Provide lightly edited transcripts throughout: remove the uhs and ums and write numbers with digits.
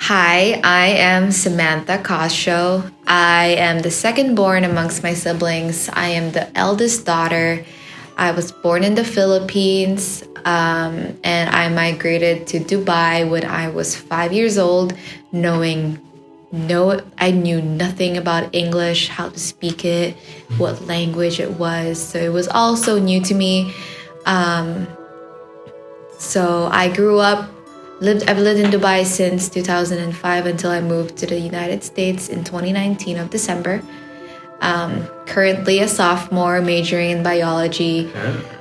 Hi, I am Samantha Coscio. I am the second born amongst my siblings. I am the eldest daughter. I was born in the Philippines, and I migrated to Dubai when I was 5 years old, knowing I knew nothing about English, how to speak it, what language it was. So it was all so new to me. So I grew up, I've lived in Dubai since 2005 until I moved to the United States in 2019 of December. Currently a sophomore, majoring in biology,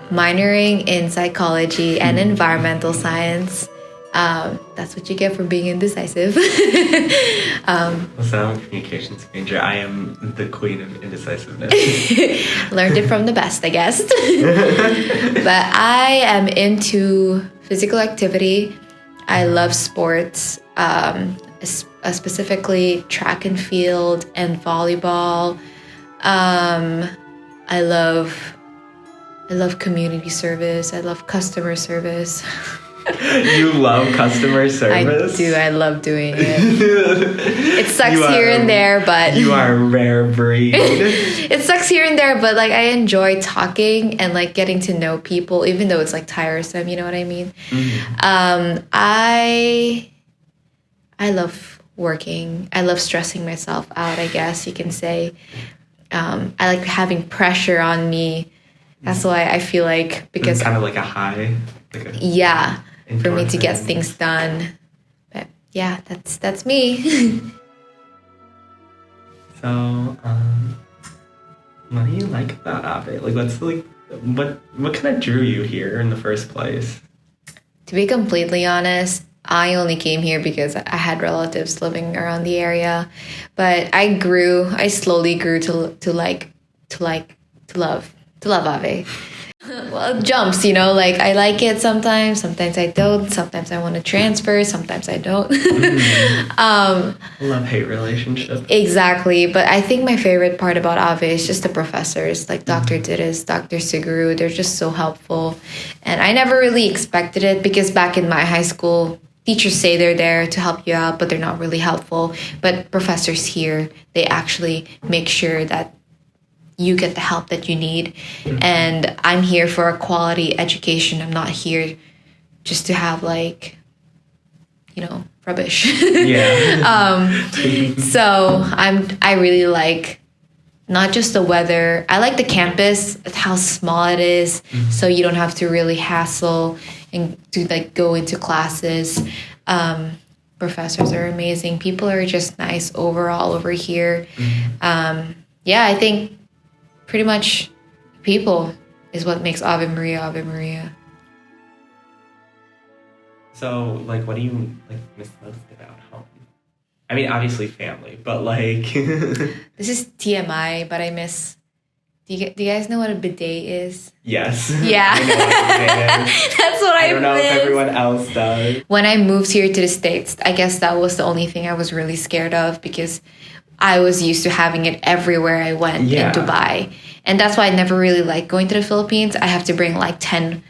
minoring in psychology and environmental science. That's what you get for being indecisive. So I'm a communications major. I am the queen of indecisiveness. Learned it from the best, I guess. But I am into physical activity. I love sports, specifically track and field and volleyball. I love community service. I love customer service. You love customer service? I do. I love doing it. It sucks here and there, but... You are a rare breed. It sucks here and there, but like I enjoy talking and like getting to know people, even though it's like tiresome, you know what I mean? Mm-hmm. I love working. I love stressing myself out, I guess you can say. I like having pressure on me. That's why I feel like, because... It's kind of like a high. Yeah. For me to get things done. But yeah, that's me. So, what do you like about Ave? Like, what kind of drew you here in the first place? To be completely honest, I only came here because I had relatives living around the area. But I slowly grew to love Ave. Well, it jumps, like I like it sometimes I don't, sometimes I want to transfer, sometimes I don't. Love-hate relationship. Exactly, but I think my favorite part about Ave is just the professors, like Dr. Didis, Dr. Suguru. They're just so helpful, and I never really expected it because back in my high school, teachers say they're there to help you out, but they're not really helpful. But professors here, they actually make sure that you get the help that you need. And I'm here for a quality education. I'm not here just to have rubbish. Yeah. So I really like not just the weather. I like the campus, how small it is, so you don't have to really hassle and to go into classes. Professors are amazing. People are just nice overall over here. Yeah, I think pretty much people is what makes Ave Maria. So, what do you miss most about home? I mean, obviously family, but This is TMI, but I miss... Do you guys know what a bidet is? Yes. Yeah. I know what a bidet is. That's what I don't know miss. if everyone else does. When I moved here to the States, I guess that was the only thing I was really scared of because I was used to having it everywhere I went in Dubai. And that's why I never really liked going to the Philippines. I have to bring 10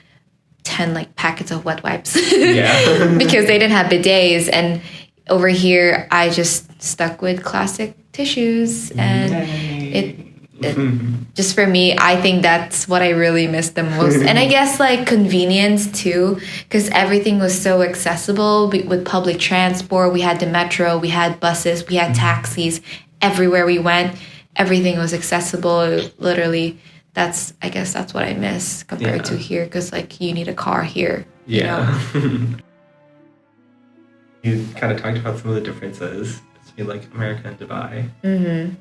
packets of wet wipes. Yeah. Because they didn't have bidets. And over here, I just stuck with classic tissues. And just for me, I think that's what I really miss the most. And I guess convenience too, because everything was so accessible with public transport. We had the metro, we had buses, we had taxis. Everywhere we went, everything was accessible. Literally, I guess that's what I miss compared to here, because you need a car here. Yeah. You kind of talked about some of the differences between America and Dubai. Mm-hmm.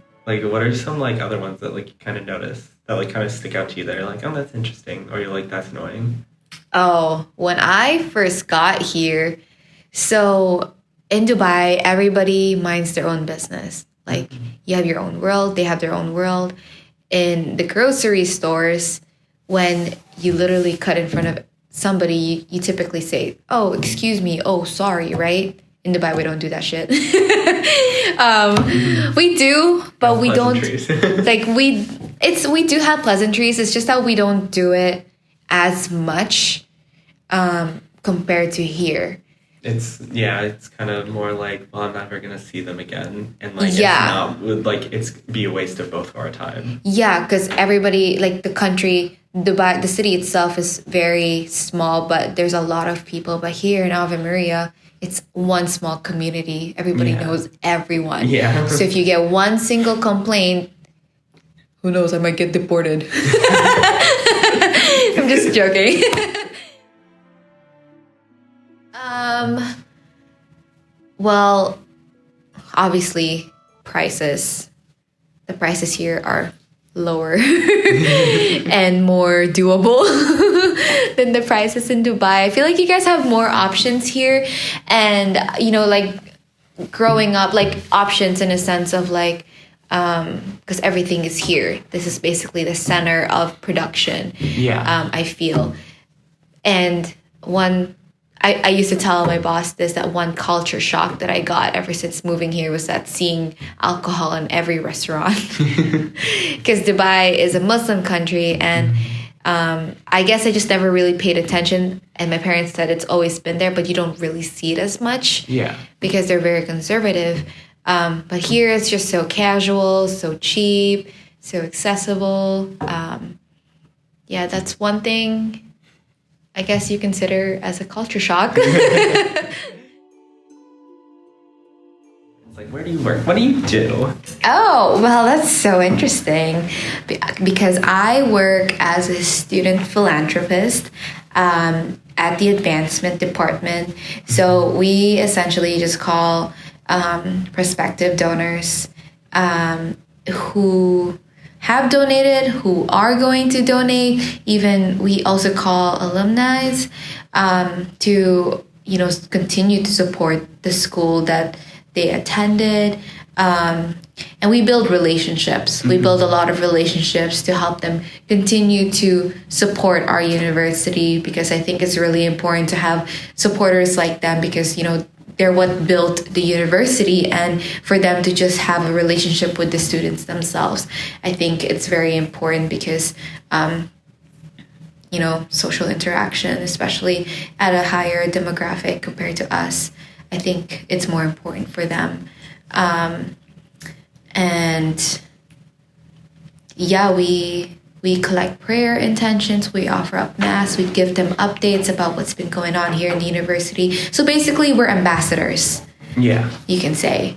What are some other ones that you kind of notice that kind of stick out to you that you're oh, that's interesting, or you're that's annoying? Oh, when I first got here, so in Dubai, everybody minds their own business. You have your own world, they have their own world. In the grocery stores, when you literally cut in front of somebody, you typically say, "Oh, excuse me, oh, sorry," right? In Dubai, we don't do that shit. We do, but we don't. We do have pleasantries. It's just that we don't do it as much compared to here. It's kind of more like, well, I'm never gonna see them again, and like Yeah. it's not would like it's be a waste of both of our time. Yeah, because everybody, like the country, Dubai, the city itself is very small, but there's a lot of people. But here in Ave Maria, it's one small community. Everybody Yeah. knows everyone. Yeah. So if you get one single complaint, who knows, I might get deported. I'm just joking. Well, obviously, prices. The prices here are lower and more doable than the prices in Dubai. I feel like you guys have more options here, and like growing up, like options in a sense of like, because everything is here. This is basically the center of production. Yeah. I feel, and I used to tell my boss this, that one culture shock that I got ever since moving here was that seeing alcohol in every restaurant. Because Dubai is a Muslim country, and I guess I just never really paid attention. And my parents said it's always been there, but you don't really see it as much. Yeah. Because they're very conservative. But here it's just so casual, so cheap, so accessible. Yeah, that's one thing I guess you consider as a culture shock. It's like, where do you work? What do you do? Oh, well, that's so interesting because I work as a student philanthropist at the advancement department. So we essentially just call prospective donors who have donated, who are going to donate. Even we also call alumni to continue to support the school that they attended. And we build relationships. We build a lot of relationships to help them continue to support our university, because I think it's really important to have supporters like them, because they're what built the university, and for them to just have a relationship with the students themselves, I think it's very important, because social interaction, especially at a higher demographic compared to us, I think it's more important for them. And yeah, we collect prayer intentions, we offer up mass, we give them updates about what's been going on here in the university. So basically, we're ambassadors. Yeah. You can say.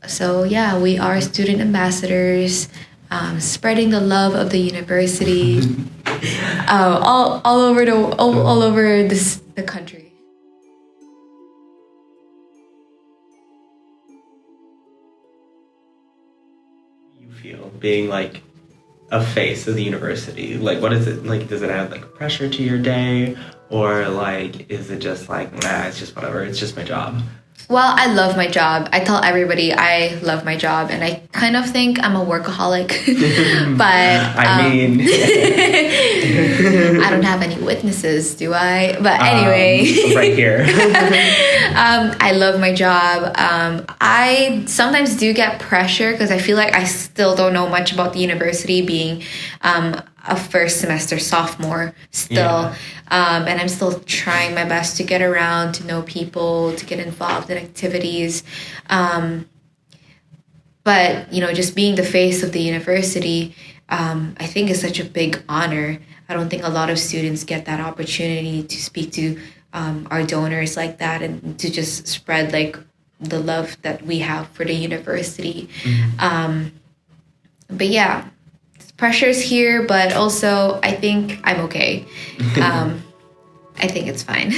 So yeah, we are student ambassadors, spreading the love of the university all over the country. You feel being like a face of the university? Like, what is it like? Does it add like pressure to your day, or like is it just like, nah, it's just whatever, it's just my job? Well, I love my job. I tell everybody I love my job, and I kind of think I'm a workaholic. But I mean, I don't have any witnesses, do I? But anyway, right here. I love my job. I sometimes do get pressure because I feel like I still don't know much about the university, being a first semester sophomore still. And I'm still trying my best to get around, to know people, to get involved in activities. But, just being the face of the university, I think is such a big honor. I don't think a lot of students get that opportunity to speak to our donors like that, and to just spread like the love that we have for the university. But yeah, pressure's here, but also I think I'm okay. I think it's fine.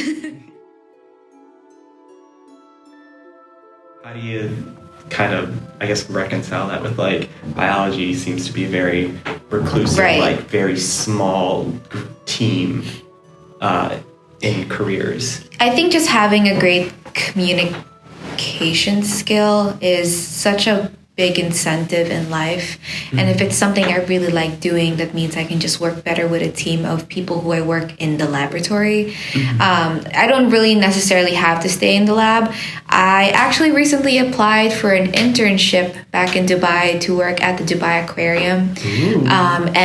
How do you kind of, I guess, reconcile that with like biology seems to be very reclusive, Right. like very small team in careers? I think just having a great communication skill is such a big incentive in life. And if it's something I really like doing, that means I can just work better with a team of people who I work in the laboratory. I don't really necessarily have to stay in the lab. I actually recently applied for an internship back in Dubai to work at the Dubai Aquarium.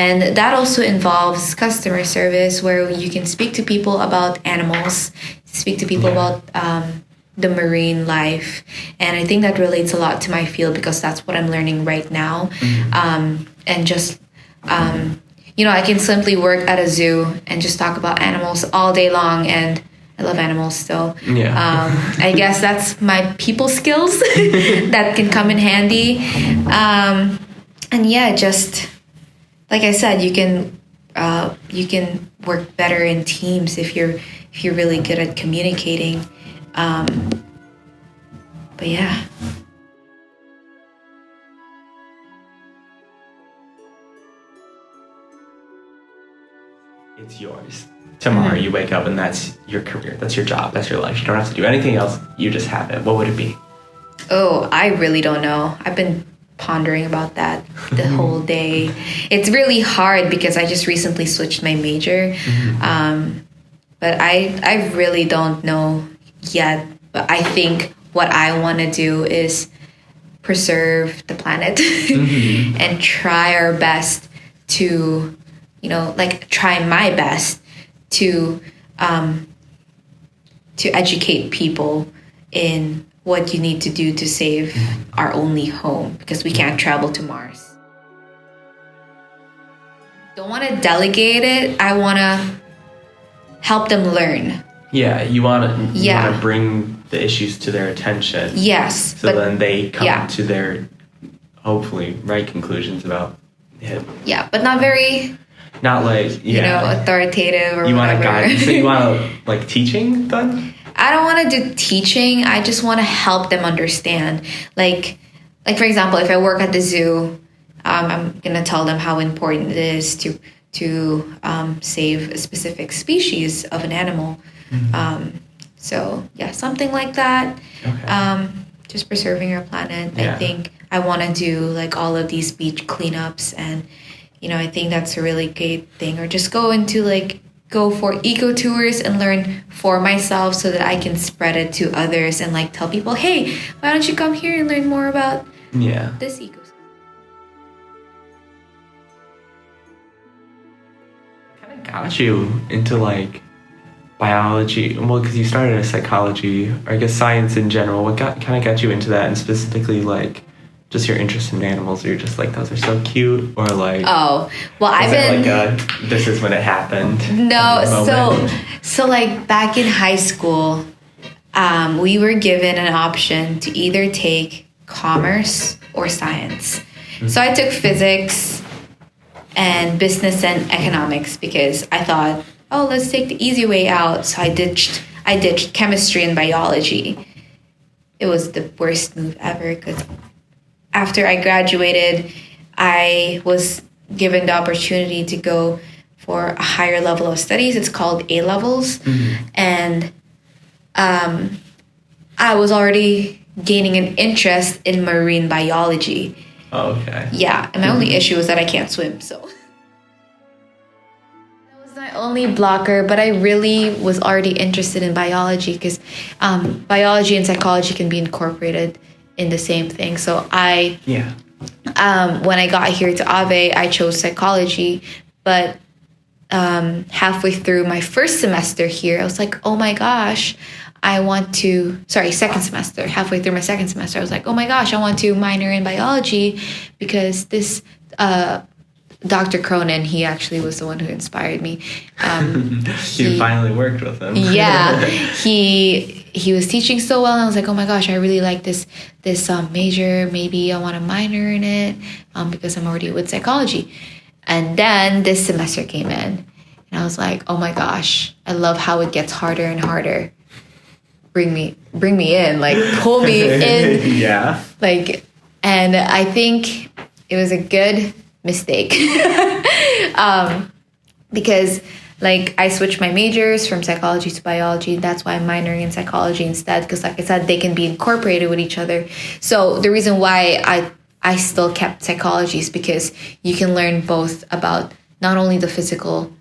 And that also involves customer service, where you can speak to people about animals, speak to people about the marine life. And I think that relates a lot to my field, because that's what I'm learning right now. And just, I can simply work at a zoo and just talk about animals all day long. And I love animals still. I guess that's my people skills that can come in handy. And yeah, just like I said, you can work better in teams if you're really good at communicating. But yeah. It's yours. Tomorrow you wake up and that's your career, that's your job, that's your life. You don't have to do anything else. You just have it. What would it be? Oh, I really don't know. I've been pondering about that the whole day. It's really hard because I just recently switched my major. But I really don't know yet. But I think what I want to do is preserve the planet and try our best to, try my best to educate people in what you need to do to save our only home, because we can't travel to Mars. Don't want to delegate it. I want to help them learn. Yeah, you want to bring the issues to their attention. Yes. So then they come to their, hopefully, right conclusions about it. Yeah, but not very... Not like, authoritative or you whatever. Want to guide. So you want to, like, teaching then? I don't want to do teaching. I just want to help them understand. Like for example, if I work at the zoo, I'm going to tell them how important it is to save a specific species of an animal. So yeah, something like that. Okay. Just preserving our planet. Yeah. I think I want to do like all of these beach cleanups, and I think that's a really great thing. Or just go for eco tours and learn for myself, so that I can spread it to others and like tell people, hey, why don't you come here and learn more about this ecosystem? Kind of got you into like biology, well, because you started as psychology, or I guess science in general. What kind of got you into that, and specifically like just your interest in animals? Or you're just like, those are so cute, or like, this is when it happened? No, so like back in high school, we were given an option to either take commerce or science. So I took physics and business and economics, because I thought, let's take the easy way out. So I ditched chemistry and biology. It was the worst move ever, because after I graduated, I was given the opportunity to go for a higher level of studies. It's called A-levels. And I was already gaining an interest in marine biology. Oh, okay. Yeah, and my only issue was that I can't swim, so... That was my only blocker, but I really was already interested in biology, because biology and psychology can be incorporated in the same thing. So when I got here to Ave, I chose psychology, but halfway through my first semester here, I was like, oh my gosh, second semester. Halfway through my second semester, I was like, oh my gosh, I want to minor in biology, because this Dr. Cronin, he actually was the one who inspired me. You finally worked with him. Yeah, he was teaching so well, and I was like, oh my gosh, I really like this major. Maybe I want to minor in it because I'm already with psychology. And then this semester came in, and I was like, oh my gosh, I love how it gets harder and harder. Bring me in, like pull me in. Yeah. And I think it was a good mistake because I switched my majors from psychology to biology. That's why I'm minoring in psychology instead, because like I said, they can be incorporated with each other. So the reason why I still kept psychologies because you can learn both about not only the physical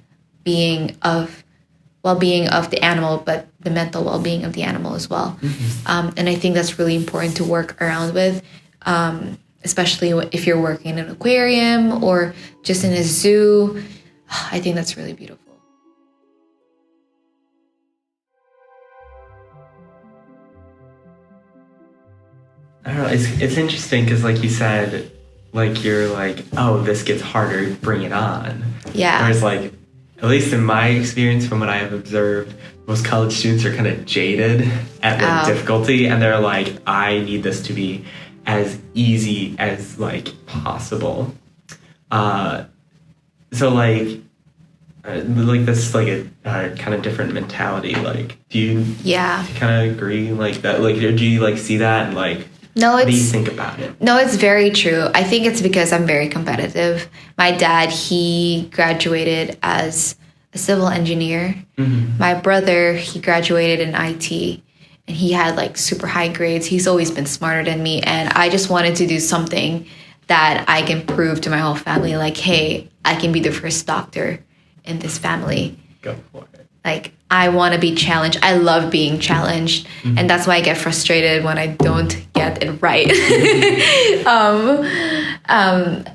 well-being of the animal, but the mental well-being of the animal as well. And I think that's really important to work around with, especially if you're working in an aquarium or just in a zoo. I think that's really beautiful. I don't know. It's interesting because, like you said, like you're like, oh, this gets harder, bring it on. Yeah. Whereas, like, at least in my experience, from what I have observed, most college students are kind of jaded at like difficulty, and they're like, I need this to be as easy as like possible. So like this like a kind of different mentality. Like, do you kind of agree like that? Like, do you like see that and like? No, what do you think about it? No, it's very true. I think it's because I'm very competitive. My dad, he graduated as a civil engineer. My brother, he graduated in IT, and he had like super high grades. He's always been smarter than me, and I just wanted to do something that I can prove to my whole family, like, hey, I can be the first doctor in this family. Go for it. Like, I want to be challenged. I love being challenged. And that's why I get frustrated when I don't get it right.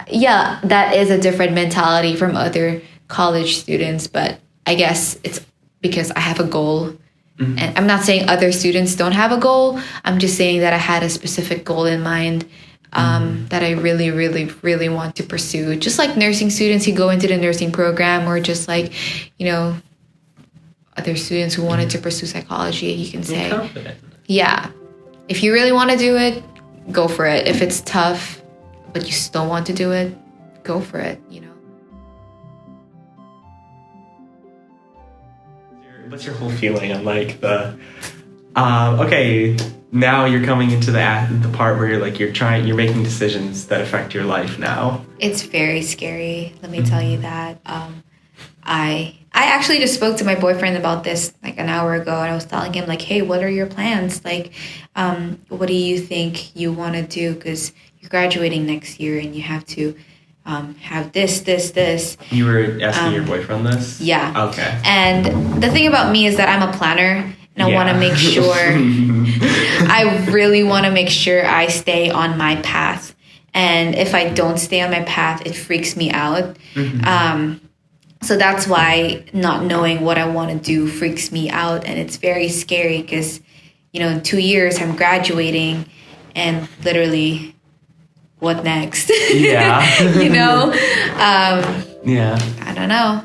Yeah, that is a different mentality from other college students. But I guess it's because I have a goal. And I'm not saying other students don't have a goal. I'm just saying that I had a specific goal in mind that I really, really, really want to pursue. Just like nursing students who go into the nursing program, or just like, you know, other students who wanted to pursue psychology, you can say. You're confident. Yeah. If you really want to do it, go for it. If it's tough, but you still want to do it, go for it, you know. What's your whole feeling on like the okay, now you're coming into the part where you're making decisions that affect your life now? It's very scary, let me tell you that. I actually just spoke to my boyfriend about this like an hour ago, and I was telling him like, hey, what are your plans? Like, what do you think you want to do? Because you're graduating next year and you have to have this. You were asking your boyfriend this? Yeah. Okay. And the thing about me is that I'm a planner, and I want to make sure, I really want to make sure I stay on my path. And if I don't stay on my path, it freaks me out. So that's why not knowing what I want to do freaks me out. And it's very scary because, you know, in 2 years I'm graduating, and literally, what next? Yeah. You know? Yeah. I don't know.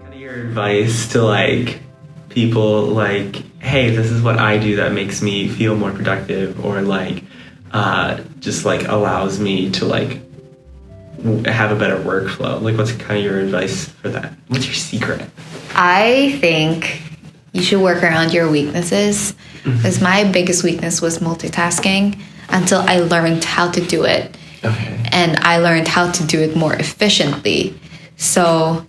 Kind of your advice to like people like, hey, this is what I do that makes me feel more productive, or like just like allows me to like have a better workflow. Like, what's kind of your advice for that? What's your secret? I think you should work around your weaknesses, because my biggest weakness was multitasking until I learned how to do it. Okay. And I learned how to do it more efficiently. So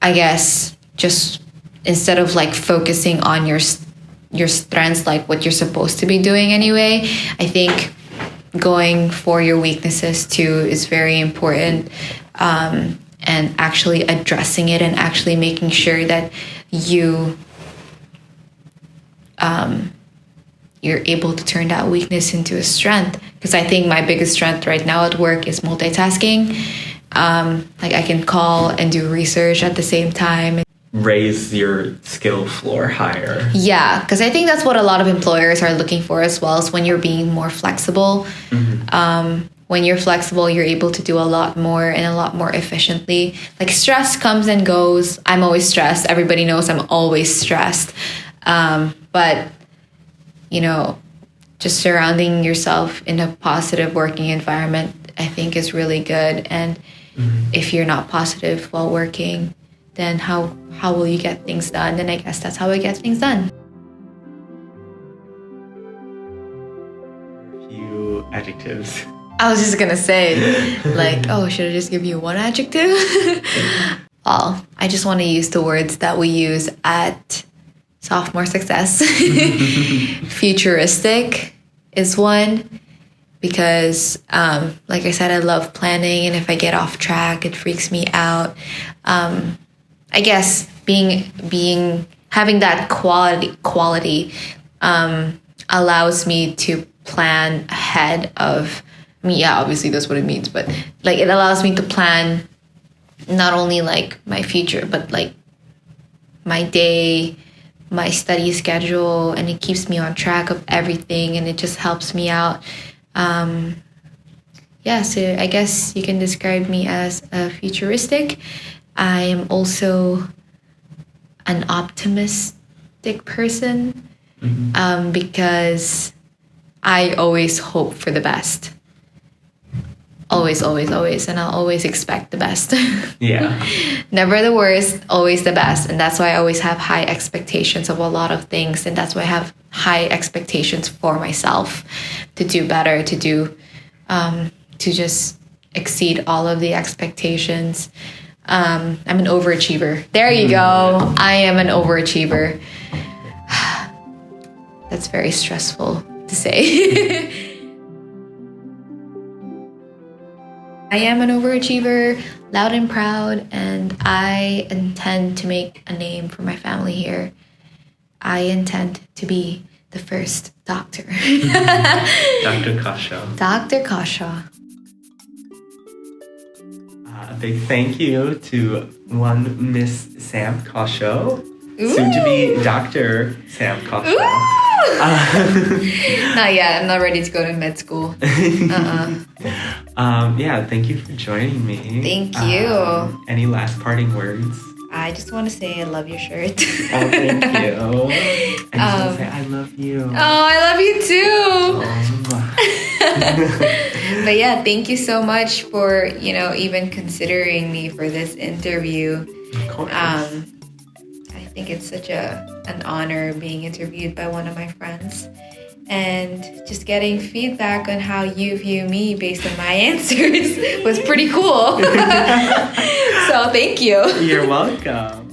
I guess just instead of like focusing on your strengths, like what you're supposed to be doing anyway, I think going for your weaknesses too is very important, and actually addressing it and actually making sure that you're able to turn that weakness into a strength. Because I think my biggest strength right now at work is multitasking. Like, I can call and do research at the same time. Raise your skill floor higher. Yeah, because I think that's what a lot of employers are looking for as well, is when you're being more flexible. When you're flexible, you're able to do a lot more and a lot more efficiently. Like, stress comes and goes. I'm always stressed. Everybody knows I'm always stressed. But, you know, just surrounding yourself in a positive working environment, I think is really good. And if you're not positive while working, then how will you get things done? And I guess that's how I get things done. A few adjectives. I was just gonna say, like, oh, should I just give you one adjective? Well, I just want to use the words that we use at Sophomore Success. Futuristic is one. because, like I said, I love planning, and if I get off track, it freaks me out. I guess having that quality allows me to plan ahead of. I mean, yeah, obviously that's what it means, but like it allows me to plan not only like my future, but like my day, my study schedule, and it keeps me on track of everything, and it just helps me out. Yeah, so I guess you can describe me as a futuristic. I am also an optimistic person, because I always hope for the best. Always, always, always. And I'll always expect the best. Yeah. Never the worst, always the best. And that's why I always have high expectations of a lot of things. And that's why I have high expectations for myself to do better, to just exceed all of the expectations. I'm an overachiever. There you go. I am an overachiever. That's very stressful to say. I am an overachiever, loud and proud, and I intend to make a name for my family here. I intend to be the first doctor. Dr. Coscio. Dr. Coscio. A big thank you to one Miss Sam Coscio, soon to be Dr. Sam Coscio. Not yet. I'm not ready to go to med school. Yeah, thank you for joining me. Thank you. Any last parting words? I just want to say I love your shirt. Oh, thank you. I just want to say I love you. Oh, I love you too. But yeah, thank you so much for, even considering me for this interview. Of course. I think it's such an honor being interviewed by one of my friends, and just getting feedback on how you view me based on my answers was pretty cool. So thank you. You're welcome.